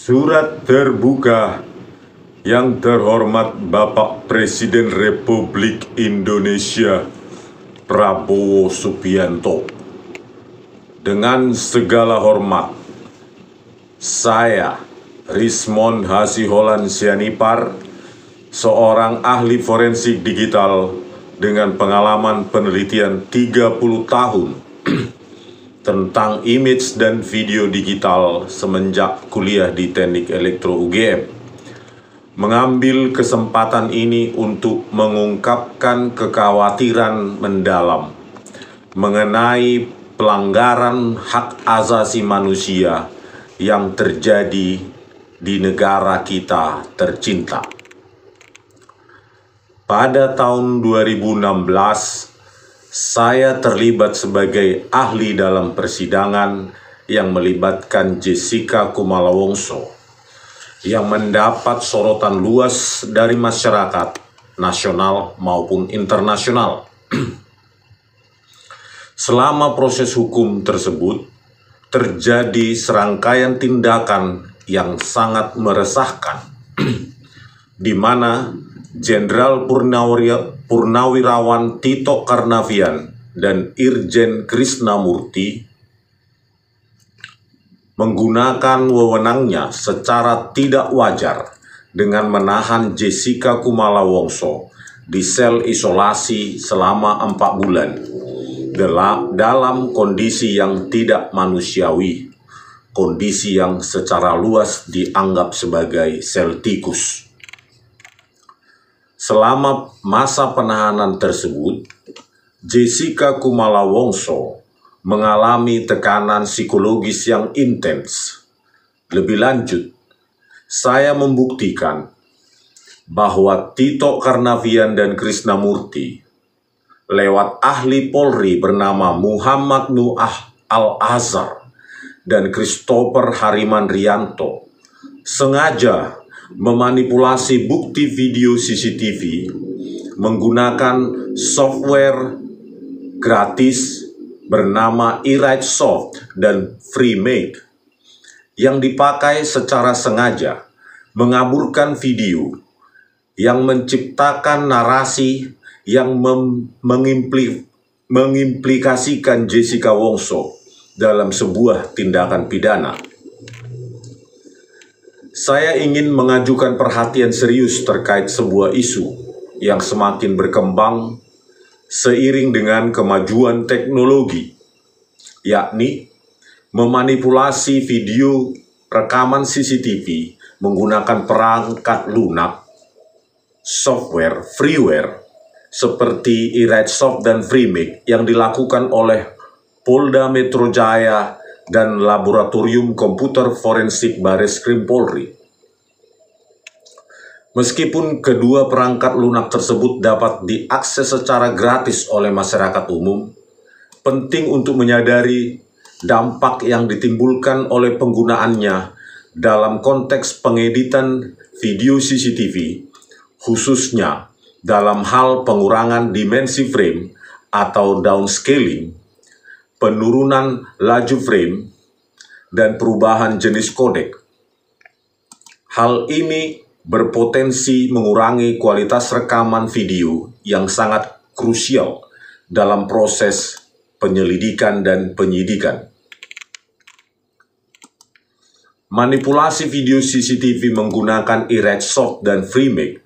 Surat terbuka. Yang terhormat Bapak Presiden Republik Indonesia Prabowo Subianto. Dengan segala hormat, saya Rismond Hasiholan Sianipar, seorang ahli forensik digital dengan pengalaman penelitian 30 tahun tentang image dan video digital semenjak kuliah di Teknik Elektro UGM, mengambil kesempatan ini untuk mengungkapkan kekhawatiran mendalam mengenai pelanggaran hak asasi manusia yang terjadi di negara kita tercinta. Pada tahun 2016, saya terlibat sebagai ahli dalam persidangan yang melibatkan Jessica Kumala Wongso, yang mendapat sorotan luas dari masyarakat nasional maupun internasional. Selama proses hukum tersebut, terjadi serangkaian tindakan yang sangat meresahkan, di mana Jenderal Purnawirawan Tito Karnavian dan Irjen Krisnamurti menggunakan wewenangnya secara tidak wajar dengan menahan Jessica Kumala Wongso di sel isolasi selama 4 bulan dalam kondisi yang tidak manusiawi, kondisi yang secara luas dianggap sebagai sel tikus. Selama masa penahanan tersebut, Jessica Kumala Wongso mengalami tekanan psikologis yang intens. Lebih lanjut, saya membuktikan bahwa Tito Karnavian dan Krisnamurti lewat ahli Polri bernama Muhammad Nu'ah Al-Azhar dan Christopher Harimanrianto sengaja memanipulasi bukti video CCTV menggunakan software gratis bernama eRightSoft dan FreeMake yang dipakai secara sengaja mengaburkan video yang menciptakan narasi yang mengimplikasikan Jessica Wongso dalam sebuah tindakan pidana. Saya ingin mengajukan perhatian serius terkait sebuah isu yang semakin berkembang seiring dengan kemajuan teknologi, yakni memanipulasi video rekaman CCTV menggunakan perangkat lunak, software, freeware, seperti eRightSoft dan FreeMake yang dilakukan oleh Polda Metro Jaya dan Laboratorium Komputer Forensik Bareskrim Polri. Meskipun kedua perangkat lunak tersebut dapat diakses secara gratis oleh masyarakat umum, penting untuk menyadari dampak yang ditimbulkan oleh penggunaannya dalam konteks pengeditan video CCTV, khususnya dalam hal pengurangan dimensi frame atau downscaling, penurunan laju frame, dan perubahan jenis kodek. Hal ini berpotensi mengurangi kualitas rekaman video yang sangat krusial dalam proses penyelidikan dan penyidikan. Manipulasi video CCTV menggunakan eRightSoft dan FreeMake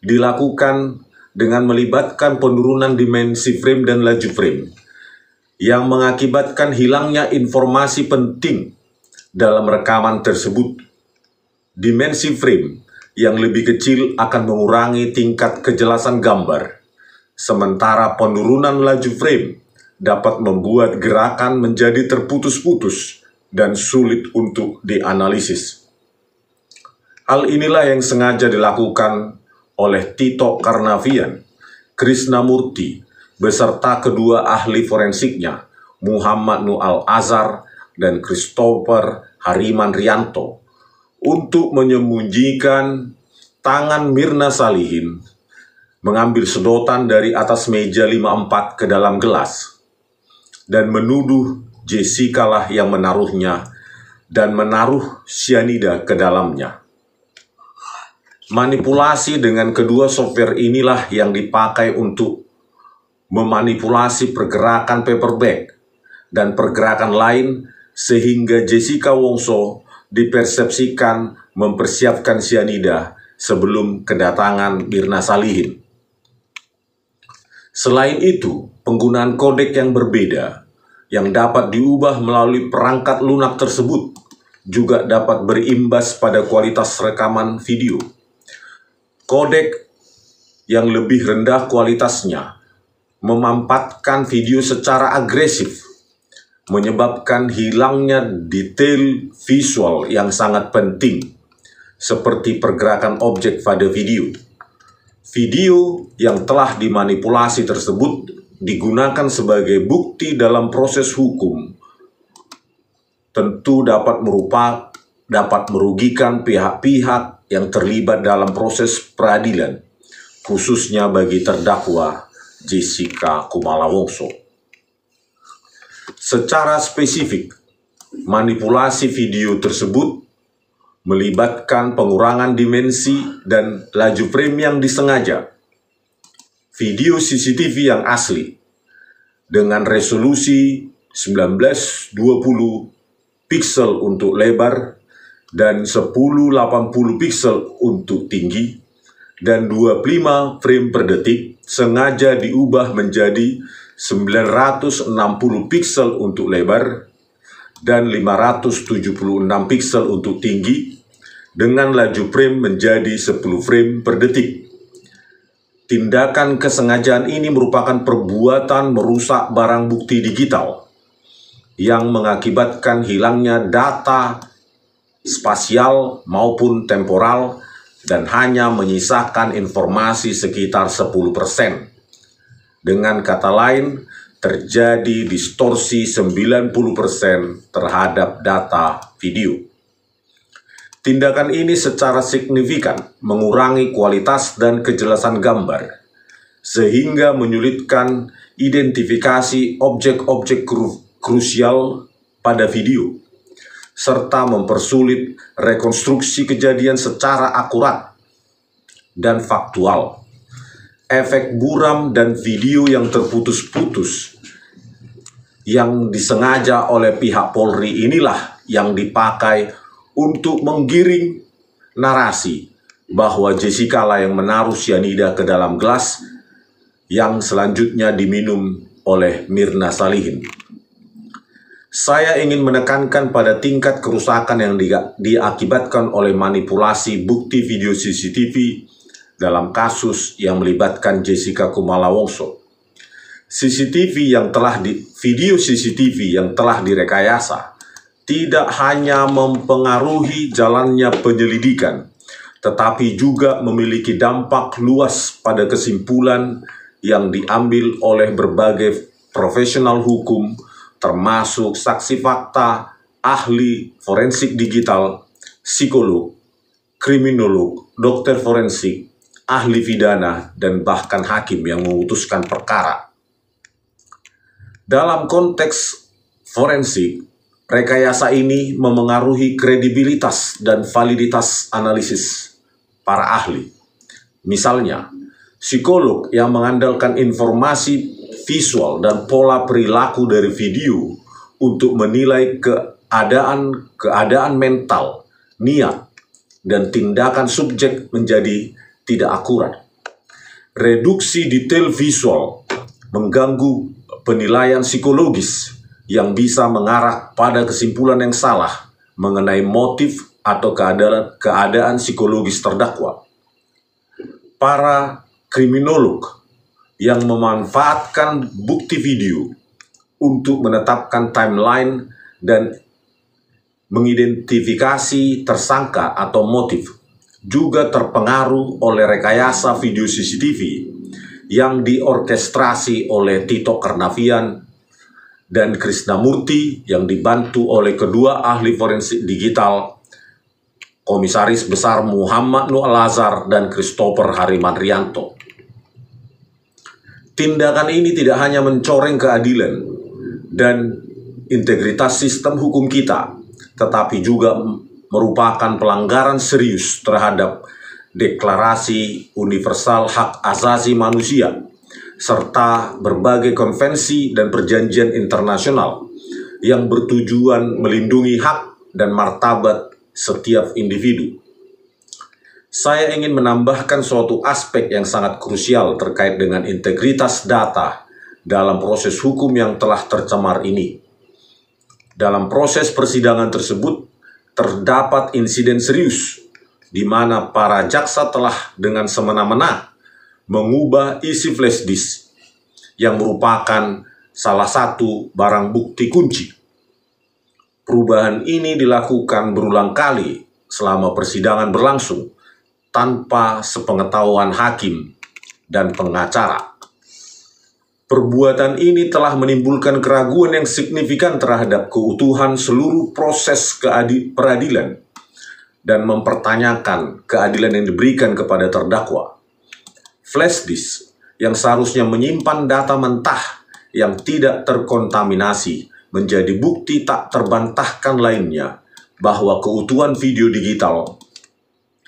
dilakukan dengan melibatkan penurunan dimensi frame dan laju frame yang mengakibatkan hilangnya informasi penting dalam rekaman tersebut. Dimensi frame yang lebih kecil akan mengurangi tingkat kejelasan gambar, sementara penurunan laju frame dapat membuat gerakan menjadi terputus-putus dan sulit untuk dianalisis. Hal inilah yang sengaja dilakukan oleh Tito Karnavian, Krisnamurti, beserta kedua ahli forensiknya, Muhammad Nu'ah Al-Azhar dan Christopher Harimanrianto, untuk menyembunyikan tangan Mirna Salihin mengambil sedotan dari atas meja 54 ke dalam gelas dan menuduh Jessica lah yang menaruhnya dan menaruh sianida ke dalamnya. Manipulasi dengan kedua software inilah yang dipakai untuk memanipulasi pergerakan paperback dan pergerakan lain sehingga Jessica Wongso dipersepsikan mempersiapkan sianida sebelum kedatangan Mirna Salihin. Selain itu, penggunaan kodek yang berbeda yang dapat diubah melalui perangkat lunak tersebut juga dapat berimbas pada kualitas rekaman video. Kodek yang lebih rendah kualitasnya memampatkan video secara agresif, menyebabkan hilangnya detail visual yang sangat penting, seperti pergerakan objek pada video. Video yang telah dimanipulasi tersebut digunakan sebagai bukti dalam proses hukum, tentu dapat merugikan pihak-pihak yang terlibat dalam proses peradilan, khususnya bagi terdakwa Jessica Kumala Wongso. Secara spesifik, manipulasi video tersebut melibatkan pengurangan dimensi dan laju frame yang disengaja. Video CCTV yang asli dengan resolusi 1920 piksel untuk lebar dan 1080 piksel untuk tinggi dan 25 frame per detik sengaja diubah menjadi 960 piksel untuk lebar dan 576 piksel untuk tinggi dengan laju frame menjadi 10 frame per detik. Tindakan kesengajaan ini merupakan perbuatan merusak barang bukti digital yang mengakibatkan hilangnya data spasial maupun temporal dan hanya menyisakan informasi sekitar 10%. Dengan kata lain, terjadi distorsi 90% terhadap data video. Tindakan ini secara signifikan mengurangi kualitas dan kejelasan gambar, sehingga menyulitkan identifikasi objek-objek krusial pada video, serta mempersulit rekonstruksi kejadian secara akurat dan faktual. Efek buram dan video yang terputus-putus yang disengaja oleh pihak Polri inilah yang dipakai untuk menggiring narasi bahwa Jessica lah yang menaruh sianida ke dalam gelas yang selanjutnya diminum oleh Mirna Salihin. Saya ingin menekankan pada tingkat kerusakan yang diakibatkan oleh manipulasi bukti video CCTV dalam kasus yang melibatkan Jessica Kumala Wongso. Video CCTV yang telah direkayasa tidak hanya mempengaruhi jalannya penyelidikan, tetapi juga memiliki dampak luas pada kesimpulan yang diambil oleh berbagai profesional hukum, termasuk saksi fakta, ahli forensik digital, psikolog, kriminolog, dokter forensik, ahli pidana, dan bahkan hakim yang memutuskan perkara. Dalam konteks forensik, rekayasa ini memengaruhi kredibilitas dan validitas analisis para ahli. Misalnya, psikolog yang mengandalkan informasi visual dan pola perilaku dari video untuk menilai keadaan mental, niat, dan tindakan subjek menjadi tidak akurat. Reduksi detail visual mengganggu penilaian psikologis yang bisa mengarah pada kesimpulan yang salah mengenai motif atau keadaan psikologis terdakwa. Para kriminolog yang memanfaatkan bukti video untuk menetapkan timeline dan mengidentifikasi tersangka atau motif juga terpengaruh oleh rekayasa video CCTV yang diorkestrasi oleh Tito Karnavian dan Krisnamurti yang dibantu oleh kedua ahli forensik digital, Komisaris Besar Muhammad Nur Al-Azhar dan Christopher Harimanrianto. Tindakan ini tidak hanya mencoreng keadilan dan integritas sistem hukum kita, tetapi juga merupakan pelanggaran serius terhadap Deklarasi Universal Hak Asasi Manusia, serta berbagai konvensi dan perjanjian internasional yang bertujuan melindungi hak dan martabat setiap individu. Saya ingin menambahkan suatu aspek yang sangat krusial terkait dengan integritas data dalam proses hukum yang telah tercemar ini. Dalam proses persidangan tersebut, terdapat insiden serius di mana para jaksa telah dengan semena-mena mengubah isi flash disk yang merupakan salah satu barang bukti kunci. Perubahan ini dilakukan berulang kali selama persidangan berlangsung tanpa sepengetahuan hakim dan pengacara. Perbuatan ini telah menimbulkan keraguan yang signifikan terhadap keutuhan seluruh proses peradilan dan mempertanyakan keadilan yang diberikan kepada terdakwa. Flash disk yang seharusnya menyimpan data mentah yang tidak terkontaminasi menjadi bukti tak terbantahkan lainnya bahwa keutuhan video digital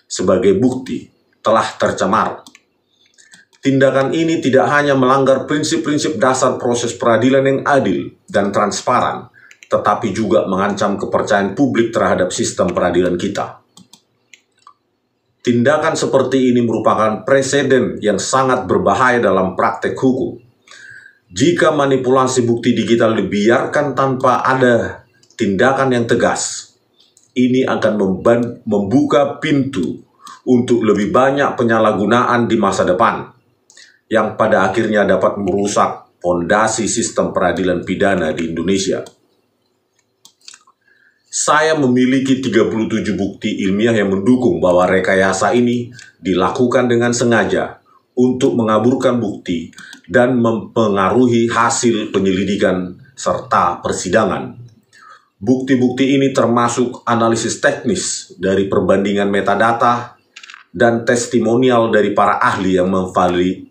sebagai bukti telah tercemar. Tindakan ini tidak hanya melanggar prinsip-prinsip dasar proses peradilan yang adil dan transparan, tetapi juga mengancam kepercayaan publik terhadap sistem peradilan kita. Tindakan seperti ini merupakan preseden yang sangat berbahaya dalam praktek hukum. Jika manipulasi bukti digital dibiarkan tanpa ada tindakan yang tegas, ini akan membuka pintu untuk lebih banyak penyalahgunaan di masa depan, yang pada akhirnya dapat merusak fondasi sistem peradilan pidana di Indonesia. Saya memiliki 37 bukti ilmiah yang mendukung bahwa rekayasa ini dilakukan dengan sengaja untuk mengaburkan bukti dan mempengaruhi hasil penyelidikan serta persidangan. Bukti-bukti ini termasuk analisis teknis dari perbandingan metadata dan testimonial dari para ahli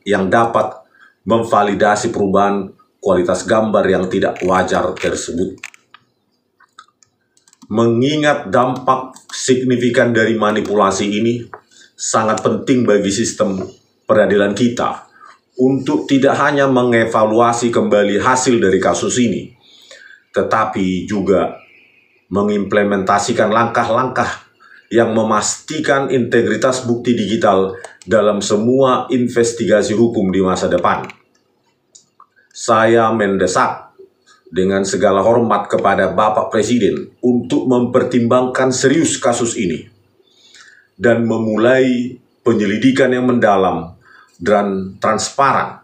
yang dapat memvalidasi perubahan kualitas gambar yang tidak wajar tersebut. Mengingat dampak signifikan dari manipulasi ini, sangat penting bagi sistem peradilan kita untuk tidak hanya mengevaluasi kembali hasil dari kasus ini, tetapi juga mengimplementasikan langkah-langkah yang memastikan integritas bukti digital dalam semua investigasi hukum di masa depan. Saya mendesak dengan segala hormat kepada Bapak Presiden untuk mempertimbangkan serius kasus ini dan memulai penyelidikan yang mendalam dan transparan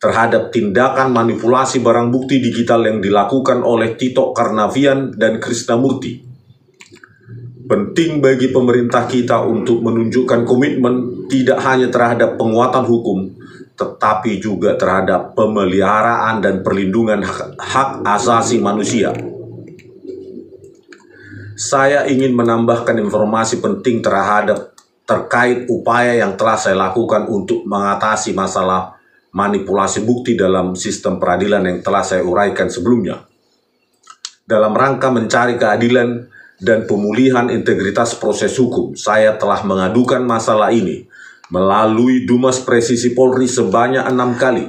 terhadap tindakan manipulasi barang bukti digital yang dilakukan oleh Tito Karnavian dan Krisnamurti. Penting bagi pemerintah kita untuk menunjukkan komitmen tidak hanya terhadap penguatan hukum, tetapi juga terhadap pemeliharaan dan perlindungan hak asasi manusia. Saya ingin menambahkan informasi penting terkait upaya yang telah saya lakukan untuk mengatasi masalah manipulasi bukti dalam sistem peradilan yang telah saya uraikan sebelumnya. Dalam rangka mencari keadilan dan pemulihan integritas proses hukum, saya telah mengadukan masalah ini melalui Dumas Presisi Polri sebanyak 6 kali.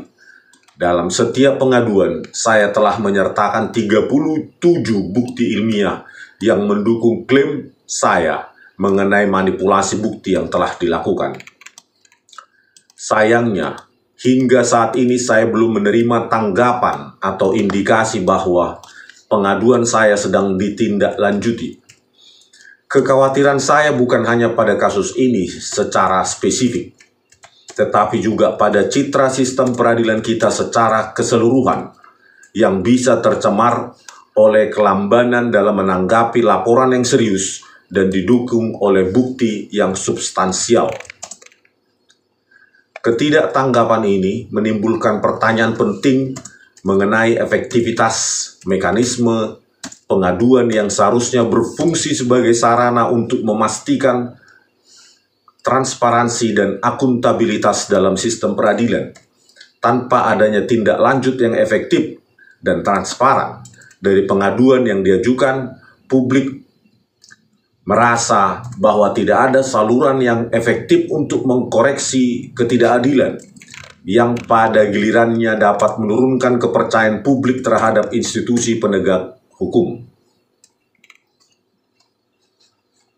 Dalam setiap pengaduan, saya telah menyertakan 37 bukti ilmiah yang mendukung klaim saya mengenai manipulasi bukti yang telah dilakukan. Sayangnya, hingga saat ini saya belum menerima tanggapan atau indikasi bahwa pengaduan saya sedang ditindaklanjuti. Kekhawatiran saya bukan hanya pada kasus ini secara spesifik, tetapi juga pada citra sistem peradilan kita secara keseluruhan yang bisa tercemar oleh kelambanan dalam menanggapi laporan yang serius dan didukung oleh bukti yang substansial. Ketidaktanggapan ini menimbulkan pertanyaan penting mengenai efektivitas mekanisme pengaduan yang seharusnya berfungsi sebagai sarana untuk memastikan transparansi dan akuntabilitas dalam sistem peradilan. Tanpa adanya tindak lanjut yang efektif dan transparan dari pengaduan yang diajukan, publik merasa bahwa tidak ada saluran yang efektif untuk mengkoreksi ketidakadilan yang pada gilirannya dapat menurunkan kepercayaan publik terhadap institusi penegak hukum.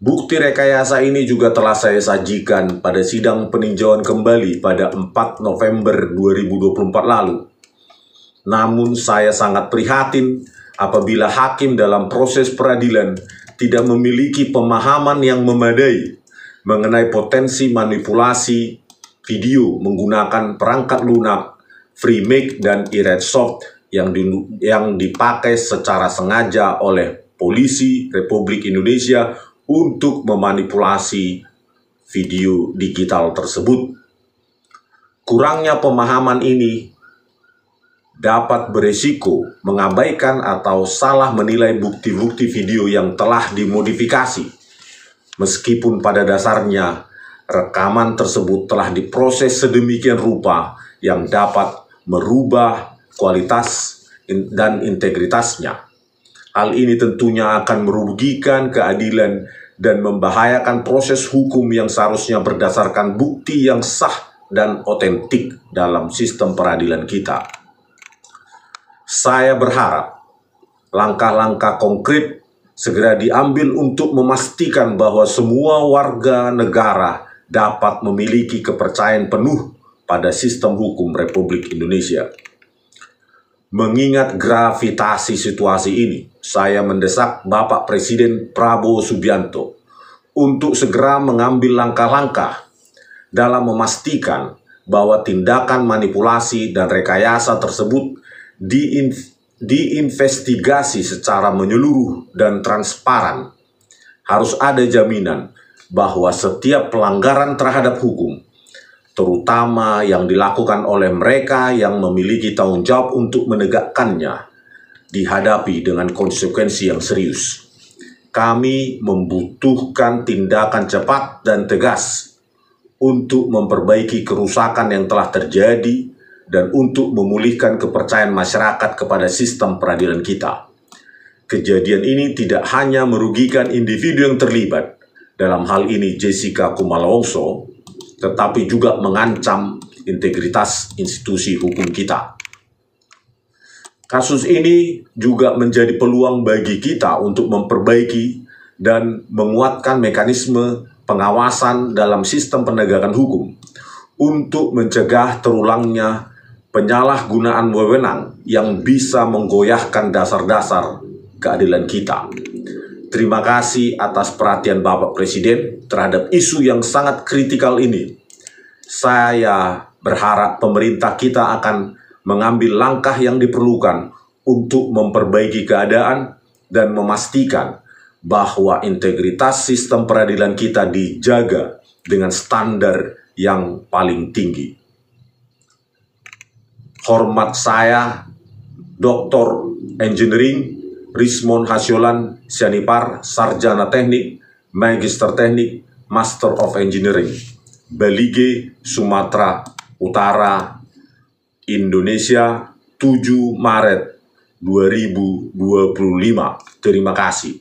Bukti rekayasa ini juga telah saya sajikan pada sidang peninjauan kembali pada 4 November 2024 lalu. Namun saya sangat prihatin apabila hakim dalam proses peradilan tidak memiliki pemahaman yang memadai mengenai potensi manipulasi video menggunakan perangkat lunak, FreeMake, dan iRedsoft yang dipakai secara sengaja oleh polisi Republik Indonesia untuk memanipulasi video digital tersebut. Kurangnya pemahaman ini dapat beresiko mengabaikan atau salah menilai bukti-bukti video yang telah dimodifikasi. Meskipun pada dasarnya rekaman tersebut telah diproses sedemikian rupa yang dapat merubah kualitas dan integritasnya. Hal ini tentunya akan merugikan keadilan dan membahayakan proses hukum yang seharusnya berdasarkan bukti yang sah dan otentik dalam sistem peradilan kita. Saya berharap langkah-langkah konkret segera diambil untuk memastikan bahwa semua warga negara dapat memiliki kepercayaan penuh pada sistem hukum Republik Indonesia. Mengingat gravitasi situasi ini, saya mendesak Bapak Presiden Prabowo Subianto untuk segera mengambil langkah-langkah dalam memastikan bahwa tindakan manipulasi dan rekayasa tersebut diinvestigasi secara menyeluruh dan transparan. Harus ada jaminan bahwa setiap pelanggaran terhadap hukum, terutama yang dilakukan oleh mereka yang memiliki tanggung jawab untuk menegakkannya, dihadapi dengan konsekuensi yang serius. Kami membutuhkan tindakan cepat dan tegas untuk memperbaiki kerusakan yang telah terjadi dan untuk memulihkan kepercayaan masyarakat kepada sistem peradilan kita. Kejadian ini tidak hanya merugikan individu yang terlibat, dalam hal ini Jessica Kumala Wongso, tetapi juga mengancam integritas institusi hukum kita. Kasus ini juga menjadi peluang bagi kita untuk memperbaiki dan menguatkan mekanisme pengawasan dalam sistem penegakan hukum untuk mencegah terulangnya penyalahgunaan wewenang yang bisa menggoyahkan dasar-dasar keadilan kita. Terima kasih atas perhatian Bapak Presiden terhadap isu yang sangat kritikal ini. Saya berharap pemerintah kita akan mengambil langkah yang diperlukan untuk memperbaiki keadaan dan memastikan bahwa integritas sistem peradilan kita dijaga dengan standar yang paling tinggi. Hormat saya, Dr. Engineering Rismon Hasyolan Sianipar, Sarjana Teknik, Magister Teknik, Master of Engineering, Balige, Sumatera Utara, Indonesia, 7 Maret 2025. Terima kasih.